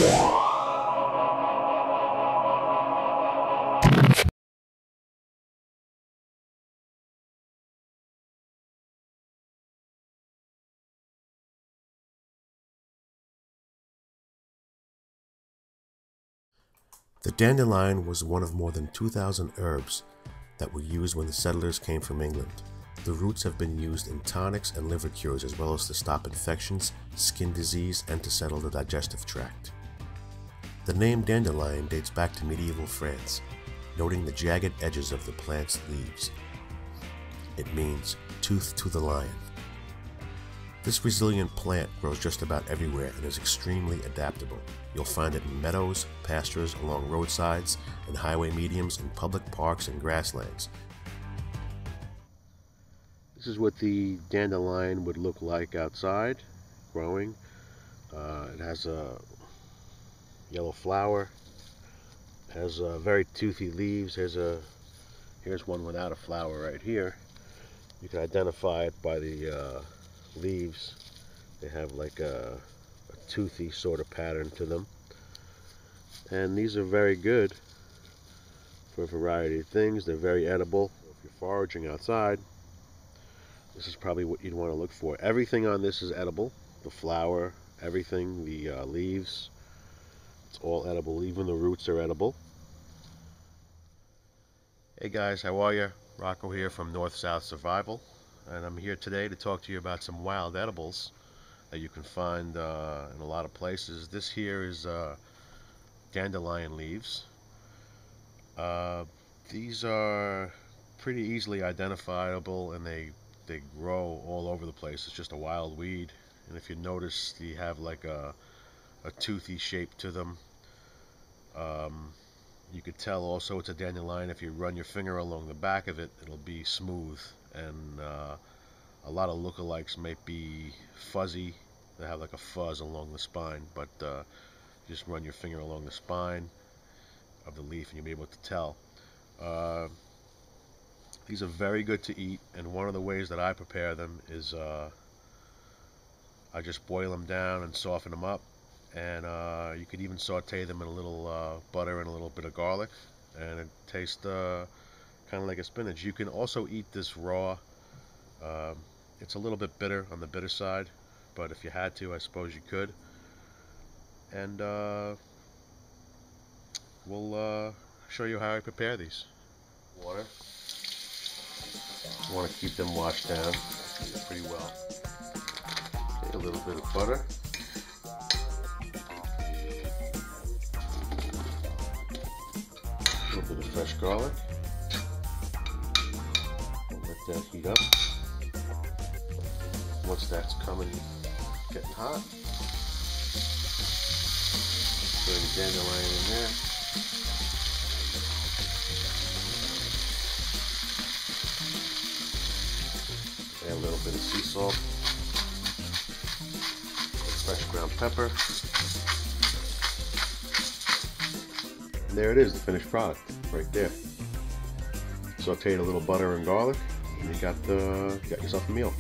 The dandelion was one of more than 2,000 herbs that were used when the settlers came from England. The roots have been used in tonics and liver cures, as well as to stop infections, skin disease, and to settle the digestive tract. The name dandelion dates back to medieval France, noting the jagged edges of the plant's leaves. It means tooth to the lion. This resilient plant grows just about everywhere and is extremely adaptable. You'll find it in meadows, pastures, along roadsides, and highway mediums, in public parks and grasslands. This is what the dandelion would look like outside, growing. It has a yellow flower, has very toothy leaves. Here's one without a flower right here. You can identify it by the leaves. They have like a toothy sort of pattern to them, and these are very good for a variety of things. They're very edible. If you're foraging outside, this is probably what you'd want to look for. Everything on this is edible. The flower, everything, the leaves, it's all edible. Even the roots are edible. Hey guys, how are you? Rocco here from North South Survival, and I'm here today to talk to you about some wild edibles that you can find in a lot of places. This here is dandelion leaves. These are pretty easily identifiable, and they grow all over the place. It's just a wild weed, and if you notice, they have like a toothy shape to them. You could tell also it's a dandelion. If you run your finger along the back of it, it'll be smooth, and a lot of lookalikes may be fuzzy. They have like a fuzz along the spine, but just run your finger along the spine of the leaf and you'll be able to tell. These are very good to eat, and one of the ways that I prepare them is I just boil them down and soften them up, and you could even saute them in a little butter and a little bit of garlic, and it tastes kind of like a spinach. You can also eat this raw. It's a little bit bitter, on the bitter side, but if you had to, I suppose you could. And we'll show you how I prepare these. Water. You want to keep them washed down pretty well. Okay, a little bit of butter. A little bit of fresh garlic. Let that heat up. Once that's getting hot, throw the dandelion in there. Add a little bit of sea salt, fresh ground pepper, and there it is, the finished product, right there. Sauteed a little butter and garlic, and you got yourself a meal.